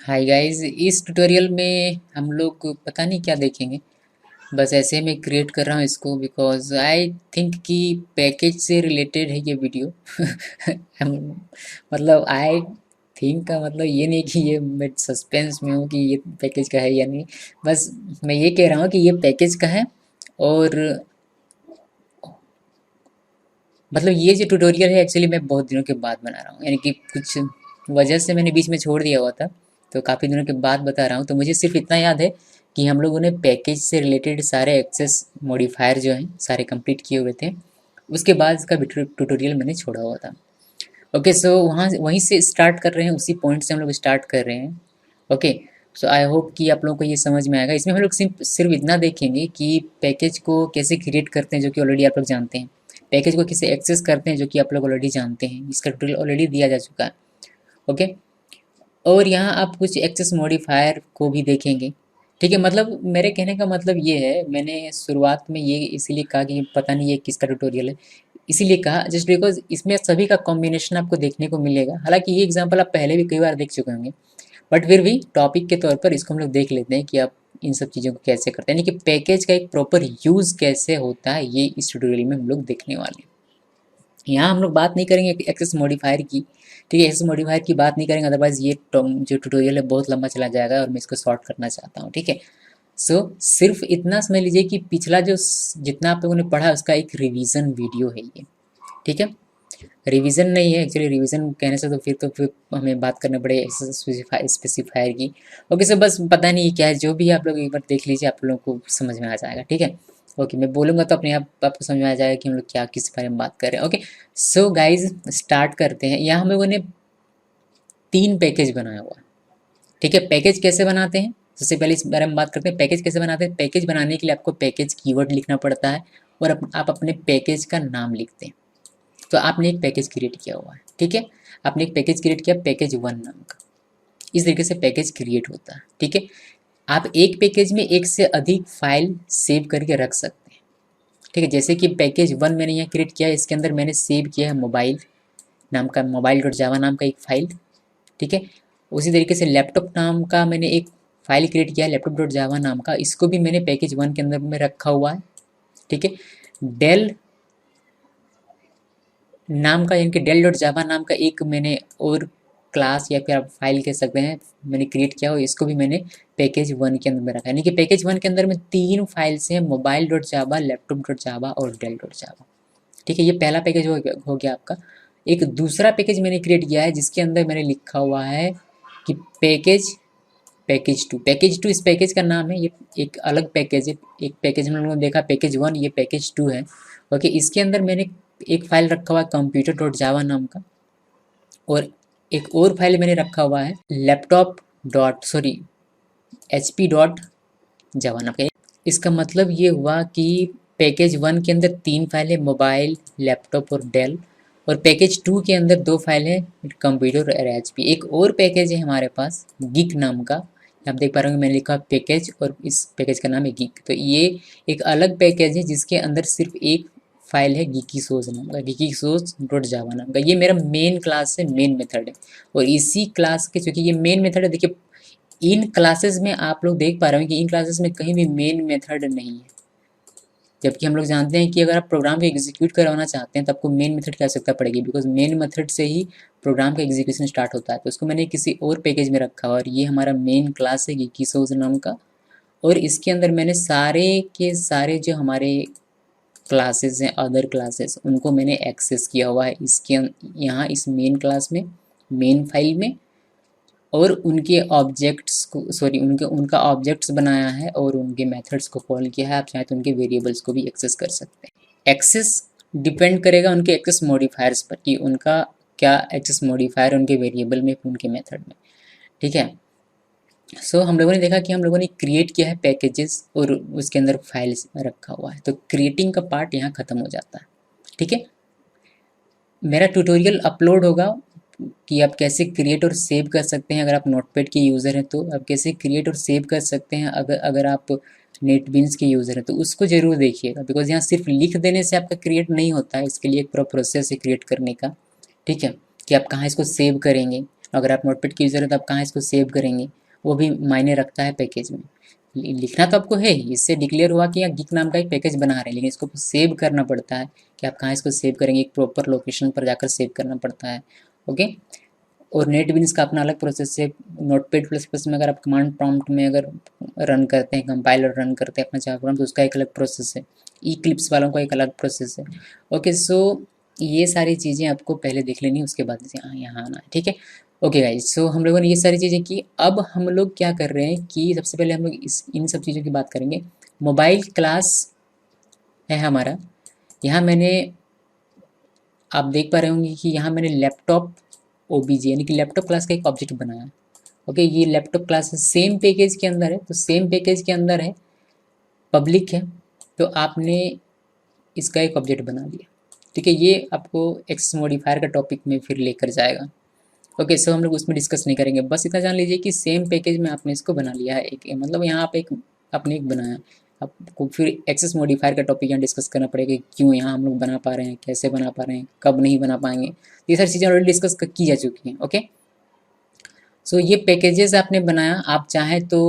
Hi guys, इस tutorial में हम लोग पता नहीं क्या देखेंगे। बस ऐसे मैं क्रिएट कर रहा हूँ इसको बिकॉज आई थिंक कि पैकेज से रिलेटेड है ये वीडियो। मतलब आई थिंक का मतलब ये नहीं कि ये मैं सस्पेंस में हूँ कि ये पैकेज का है या नहीं। बस मैं ये कह रहा हूँ कि ये पैकेज का है। और मतलब ये जो ट्यूटोरियल है एक्चुअली मैं बहुत दिनों के बाद बना रहा हूँ, यानी कि कुछ वजह से मैंने बीच में छोड़ दिया हुआ था। तो काफ़ी दिनों के बाद बता रहा हूँ। तो मुझे सिर्फ इतना याद है कि हम लोगों ने पैकेज से रिलेटेड सारे एक्सेस मॉडिफायर जो हैं सारे कंप्लीट किए हुए थे। उसके बाद इसका ट्यूटोरियल मैंने छोड़ा हुआ था। ओके, सो वहाँ वहीं से स्टार्ट कर रहे हैं, उसी पॉइंट से हम लोग स्टार्ट कर रहे हैं। ओके, सो आई होप कि आप लोगों को ये समझ में आएगा। इसमें हम लोग सिर्फ इतना देखेंगे कि पैकेज को कैसे क्रिएट करते हैं, जो कि ऑलरेडी आप लोग जानते हैं। पैकेज को कैसे एक्सेस करते हैं, जो कि आप लोग ऑलरेडी जानते हैं। इसका ट्यूटोरियल ऑलरेडी दिया जा चुका है। ओके, और यहाँ आप कुछ एक्सेस मॉडिफायर को भी देखेंगे। ठीक है, मतलब मेरे कहने का मतलब ये है, मैंने शुरुआत में ये इसीलिए कहा कि पता नहीं ये किसका ट्यूटोरियल है। इसीलिए कहा जस्ट बिकॉज इसमें सभी का कॉम्बिनेशन आपको देखने को मिलेगा। हालांकि ये एग्जांपल आप पहले भी कई बार देख चुके होंगे, बट फिर भी टॉपिक के तौर पर इसको हम लोग देख लेते हैं कि आप इन सब चीज़ों को कैसे करते हैं, यानी कि पैकेज का एक प्रॉपर यूज़ कैसे होता है, ये इस ट्यूटोरियल में हम लोग देखने वाले हैं। यहाँ हम लोग बात नहीं करेंगे एक्सेस मॉडिफायर की। ठीक है, एक्सेस मॉडिफायर की बात नहीं करेंगे, अदरवाइज ये जो ट्यूटोरियल है बहुत लंबा चला जाएगा और मैं इसको शॉर्ट करना चाहता हूँ। ठीक है, सो सिर्फ इतना समझ लीजिए कि पिछला जो जितना आप लोगों ने पढ़ा उसका एक रिवीजन वीडियो है ये। ठीक है, रिवीजन नहीं है एक्चुअली, रिवीजन कहने से तो फिर हमें बात करनी पड़ेगी स्पेसिफायर की। ओके, सो बस पता नहीं क्या है, जो भी आप लोग एक बार देख लीजिए, आप लोगों को समझ में आ जाएगा। ठीक है, ओके, मैं बोलूँगा तो अपने आप आपको समझ में आ जाएगा कि हम लोग क्या किस बारे में बात कर रहे हैं। ओके, सो गाइज स्टार्ट करते हैं। यहाँ हम लोगों ने 3 पैकेज बनाया हुआ है। ठीक है, पैकेज कैसे बनाते हैं, सबसे पहले इस बारे में बात करते हैं। पैकेज कैसे बनाते हैं? पैकेज बनाने के लिए आपको पैकेज कीवर्ड लिखना पड़ता है और आप अपने पैकेज का नाम लिखते हैं। तो आपने एक पैकेज क्रिएट किया हुआ है। ठीक है, आपने एक पैकेज क्रिएट किया पैकेज 1 नाम का। इस तरीके से पैकेज क्रिएट होता है। ठीक है, आप एक पैकेज में एक से अधिक फाइल सेव करके रख सकते हैं। ठीक है, जैसे कि पैकेज 1 मैंने यहाँ क्रिएट किया है, इसके अंदर मैंने सेव किया है मोबाइल नाम का, मोबाइल डॉट जावा नाम का एक फाइल। ठीक है, उसी तरीके से लैपटॉप नाम का मैंने एक फाइल क्रिएट किया है लैपटॉप डॉट जावा नाम का, इसको भी मैंने पैकेज 1 के अंदर में रखा हुआ है। ठीक है, डेल नाम का, यानी कि डेल डॉट जावा नाम का एक मैंने और क्लास या फिर आप फाइल कह सकते हैं मैंने क्रिएट किया हो, इसको भी मैंने पैकेज 1 के अंदर में रखा है। यानी कि पैकेज 1 के अंदर में 3 फाइल्स हैं, मोबाइल डॉट जावा, लैपटॉप डॉट जावा और डेल डॉट जावा। ठीक है, ये पहला पैकेज हो गया आपका। एक दूसरा पैकेज मैंने क्रिएट किया है जिसके अंदर मैंने लिखा हुआ है कि पैकेज 2 इस पैकेज का नाम है। ये एक अलग पैकेज है। एक पैकेज हम लोगों ने देखा पैकेज 1, ये पैकेज 2 है। ओके, इसके अंदर मैंने एक फाइल रखा हुआ है कंप्यूटर डॉट जावा नाम का, और एक और फाइल मैंने रखा हुआ है laptop dot sorry H P dot जावा नाम का। इसका मतलब ये हुआ कि पैकेज 1 के अंदर 3 फाइल है, मोबाइल, लैपटॉप और डेल। और पैकेज 2 के अंदर 2 फाइल है, कंप्यूटर और एच पी। एक और पैकेज है हमारे पास गीक नाम का, आप देख पा रहे होंगे मैंने लिखा पैकेज और इस पैकेज का नाम है गीक। तो ये एक अलग पैकेज है जिसके अंदर सिर्फ एक फाइल है गीकी सोर्स नाम का, गीकी सोर्स डॉट जावा नाम का। ये मेरा मेन क्लास है, मेन मेथड है। और इसी क्लास के, चूंकि ये मेन मेथड है, देखिए इन क्लासेस में आप लोग देख पा रहे हो कि इन क्लासेस में कहीं भी मेन मेथड नहीं है। जबकि हम लोग जानते हैं कि अगर आप प्रोग्राम को एग्जीक्यूट करवाना चाहते हैं तो आपको मेन मेथड की आवश्यकता पड़ेगी, बिकॉज मेन मेथड से ही प्रोग्राम का एग्जीक्यूशन स्टार्ट होता है। तो उसको मैंने किसी और पैकेज में रखा और ये हमारा मेन क्लास है गीकी सोर्स नाम का। और इसके अंदर मैंने सारे के सारे जो हमारे क्लासेस हैं, अदर क्लासेस, उनको मैंने एक्सेस किया हुआ है इसके यहाँ इस मेन क्लास में, मेन फाइल में। और उनके ऑब्जेक्ट्स को सॉरी उनके उनका ऑब्जेक्ट्स बनाया है और उनके मेथड्स को कॉल किया है। आप चाहें तो उनके वेरिएबल्स को भी एक्सेस कर सकते हैं। एक्सेस डिपेंड करेगा उनके एक्सेस मॉडिफायर्स पर कि उनका क्या एक्सेस मॉडिफायर उनके वेरिएबल में, उनके मेथड में। ठीक है, सो हम लोगों ने देखा कि हम लोगों ने क्रिएट किया है पैकेजेस और उसके अंदर फाइल्स रखा हुआ है। तो क्रिएटिंग का पार्ट यहाँ ख़त्म हो जाता है। ठीक है, मेरा ट्यूटोरियल अपलोड होगा कि आप कैसे क्रिएट और सेव कर सकते हैं। अगर आप नोटपैड के यूज़र हैं तो आप कैसे क्रिएट और सेव कर सकते हैं। अगर अगर आप नेटबीन्स के यूज़र हैं तो उसको ज़रूर देखिएगा, बिकॉज यहाँ सिर्फ लिख देने से आपका क्रिएट नहीं होता है, इसके लिए एक पूरा प्रोसेस है क्रिएट करने का। ठीक है, कि आप कहाँ इसको सेव करेंगे, अगर आप नोटपैड के यूज़र हैं तो आप कहाँ इसको सेव करेंगे, वो भी मायने रखता है पैकेज में। लिखना तो आपको है ही, इससे डिक्लेयर हुआ कि आप गिक नाम का एक पैकेज बना रहे हैं, लेकिन इसको सेव करना पड़ता है कि आप कहाँ इसको सेव करेंगे, एक प्रॉपर लोकेशन पर जाकर सेव करना पड़ता है। ओके। और नेटबीन्स का अपना अलग प्रोसेस है। नोटपैड प्लस प्लस में अगर आप कमांड प्रॉम्प्ट में अगर रन करते हैं, कंपाइलर रन करते हैं अपना जावा प्रोग्राम, तो उसका एक अलग प्रोसेस है। इक्लिप्स वालों का एक अलग प्रोसेस है। ओके, सो ये सारी चीज़ें आपको पहले देख लेनी है, उसके बाद यहाँ आना है, ठीक है। ओके गाइज, सो हम लोगों ने ये सारी चीज़ें की। अब हम लोग क्या कर रहे हैं कि सबसे पहले हम लोग इन सब चीज़ों की बात करेंगे। मोबाइल क्लास है हमारा। यहाँ मैंने, आप देख पा रहे होंगे कि यहाँ मैंने लैपटॉप ओबीजे यानी कि लैपटॉप क्लास का एक ऑब्जेक्ट बनाया। ओके, ये लैपटॉप क्लास है, सेम पैकेज के अंदर है, तो सेम पैकेज के अंदर है, पब्लिक है, तो आपने इसका एक ऑब्जेक्ट बना लिया। ठीक है, ये आपको एक्सेस मॉडिफायर का टॉपिक में फिर लेकर जाएगा। ओके, सो हम लोग उसमें डिस्कस नहीं करेंगे, बस इतना जान लीजिए कि सेम पैकेज में आपने इसको बना लिया है। एक मतलब यहाँ आप एक आपने एक बनाया, आपको फिर एक्सेस मॉडिफायर का टॉपिक यहाँ डिस्कस करना पड़ेगा, क्यों यहाँ हम लोग बना पा रहे हैं, कैसे बना पा रहे हैं, कब नहीं बना पाएंगे, ये सारी चीज़ें ऑलरेडी डिस्कस की जा चुकी हैं। ओके, सो ये पैकेजेस आपने बनाया, आप चाहें तो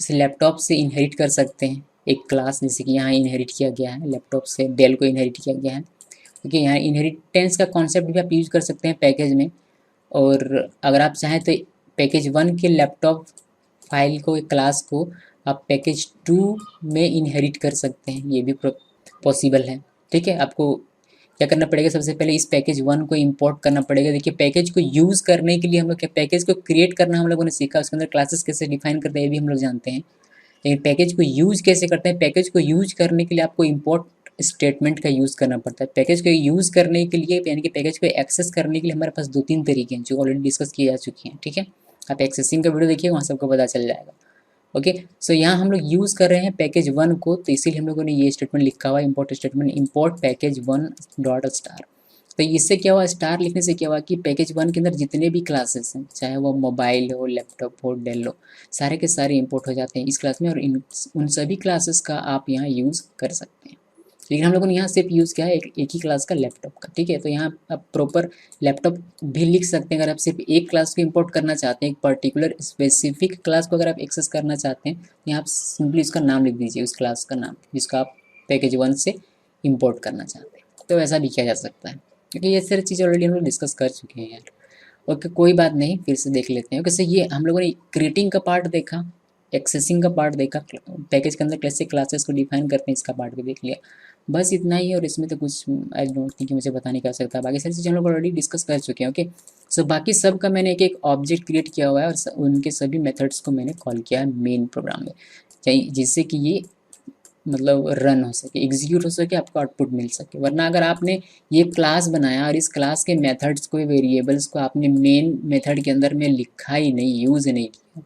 इस लैपटॉप से इनहेरिट कर सकते हैं एक क्लास, जैसे कि यहाँ इनहेरिट किया गया है, लैपटॉप से डेल को इनहेरिट किया गया है। क्योंकि यहाँ इनहेरिटेंस का कॉन्सेप्ट भी आप यूज़ कर सकते हैं पैकेज में। और अगर आप चाहें तो पैकेज 1 के लैपटॉप फाइल को, एक क्लास को आप पैकेज 2 में इनहेरिट कर सकते हैं, ये भी पॉसिबल है। ठीक है, आपको क्या करना पड़ेगा, सबसे पहले इस पैकेज 1 को इंपोर्ट करना पड़ेगा। देखिए, पैकेज को यूज़ करने के लिए हम लोग क्या, पैकेज को क्रिएट करना हम लोगों ने सीखा, उसके अंदर क्लासेस कैसे डिफाइन करते हैं ये भी हम लोग जानते हैं, लेकिन पैकेज को यूज़ कैसे करते हैं, पैकेज को यूज़ करने के लिए आपको इंपोर्ट स्टेटमेंट का यूज़ करना पड़ता है। पैकेज को यूज़ करने के लिए यानी कि पैकेज को एक्सेस करने के लिए हमारे पास 2-3 तरीके हैं जो ऑलरेडी डिस्कस किए जा चुके हैं। ठीक है, आप एक्सेसिंग का वीडियो देखिए, वहाँ सबको पता चल जाएगा। ओके, सो यहाँ हम लोग यूज़ कर रहे हैं पैकेज 1 को, तो इसीलिए हम लोगों ने ये स्टेटमेंट लिखा हुआ है, import statement, import package 1 dot star. तो इससे क्या हुआ, स्टार लिखने से क्या हुआ कि पैकेज 1 के अंदर जितने भी क्लासेस हैं, चाहे वो मोबाइल हो, लैपटॉप हो, डेल हो, सारे के सारे इंपोर्ट हो जाते हैं इस क्लास में, और उन सभी क्लासेस का आप यहाँ यूज़ कर सकते हैं। लेकिन हम लोगों ने यहाँ सिर्फ यूज़ किया है एक ही क्लास का, लैपटॉप का। ठीक है, तो यहाँ आप प्रॉपर लैपटॉप भी लिख सकते हैं। अगर आप सिर्फ एक क्लास को इंपोर्ट करना चाहते हैं, एक पर्टिकुलर स्पेसिफिक क्लास को अगर आप एक्सेस करना चाहते हैं, यहाँ आप सिंपली उसका नाम लिख दीजिए, उस क्लास का नाम जिसका आप पैकेज 1 से इंपोर्ट करना चाहते हैं, तो ऐसा भी किया जा सकता है। क्योंकि ये सारी चीज़ ऑलरेडी हम लोग डिस्कस कर चुके हैं यार। ओके, कोई बात नहीं, फिर से देख लेते हैं। ओके, ये हम लोगों ने क्रिएटिंग का पार्ट देखा, एक्सेसिंग का पार्ट देखा, पैकेज के अंदर कैसे क्लासेस को डिफाइन करते हैं इसका पार्ट भी देख लिया। बस इतना ही है, और इसमें तो कुछ आई डोंट थिंक कि मुझे बताने की आवश्यकता है, बाकी सारी चीज़ें हम लोग ऑलरेडी डिस्कस कर चुके हैं। ओके, सो बाकी सब का मैंने एक एक ऑब्जेक्ट क्रिएट किया हुआ है, और उनके सभी मेथड्स को मैंने कॉल किया है मेन प्रोग्राम में, जिससे कि ये मतलब रन हो सके, एग्जीक्यूट हो सके, आपको आउटपुट मिल सके। वरना अगर आपने ये क्लास बनाया और इस क्लास के मेथड्स को, वेरिएबल्स को आपने मेन मेथड के अंदर में लिखा ही नहीं, यूज़ नहीं किया,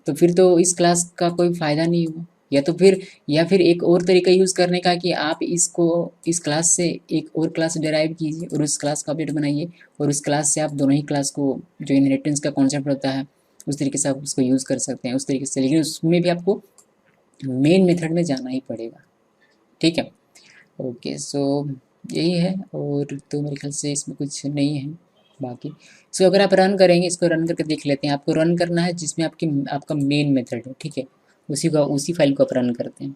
तो फिर तो इस क्लास का कोई फ़ायदा नहीं हुआ। या फिर एक और तरीका यूज़ करने का कि आप इसको, इस क्लास से एक और क्लास डिराइव कीजिए और उस क्लास का ऑब्जेक्ट बनाइए, और उस क्लास से आप दोनों ही क्लास को, जो इनहेरिटेंस का कॉन्सेप्ट होता है, उस तरीके से आप उसको यूज़ कर सकते हैं उस तरीके से, लेकिन उसमें भी आपको मेन मेथड में जाना ही पड़ेगा। ठीक है, ओके, सो यही है, और तो मेरे ख्याल से इसमें कुछ नहीं है बाकी। सो अगर आप रन करेंगे, इसको रन करके देख लेते हैं। आपको रन करना है जिसमें आपका मेन मेथड है, ठीक है, उसी फाइल को आप रन करते हैं।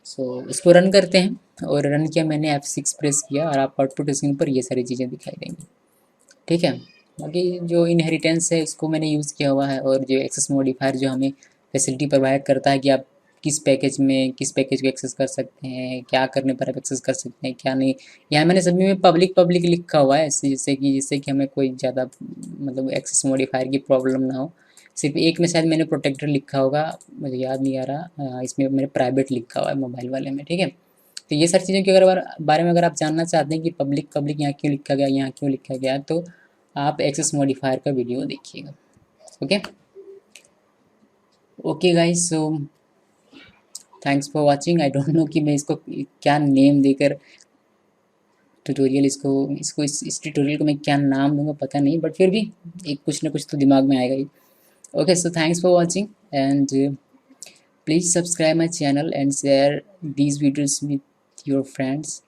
सो इसको रन करते हैं, और रन किया मैंने, F6 प्रेस किया, और आप आउटपुट स्क्रीन पर ये सारी चीज़ें दिखाई देंगी। ठीक है, बाकी जो इनहेरिटेंस है इसको मैंने यूज़ किया हुआ है, और जो एक्सेस मॉडिफायर जो हमें फैसिलिटी प्रोवाइड करता है कि आप किस पैकेज को एक्सेस कर सकते हैं, क्या करने पर आप एक्सेस कर सकते हैं, क्या नहीं। यहाँ मैंने सभी में पब्लिक जिससे जिससे कि हमें कोई ज़्यादा मतलब एक्सेस मॉडिफायर की प्रॉब्लम ना हो। सिर्फ एक में शायद मैंने प्रोटेक्टर लिखा होगा, मुझे याद नहीं आ रहा, इसमें मैंने प्राइवेट लिखा हुआ है मोबाइल वाले में। ठीक है, तो ये सारी चीज़ों के बारे में अगर आप जानना चाहते हैं कि पब्लिक यहाँ क्यों लिखा गया, यहाँ क्यों लिखा गया, तो आप एक्सेस मॉडिफायर का वीडियो देखिएगा। Okay, okay guys, so thanks for watching. I don't know कि मैं इसको क्या नेम देकर ट्यूटोरियल इसको इस ट्यूटोरियल को मैं क्या नाम दूंगा पता नहीं, बट फिर भी एक कुछ ना कुछ तो दिमाग में आएगा ही। Okay, so thanks for watching, and please subscribe my channel and share these videos with your friends.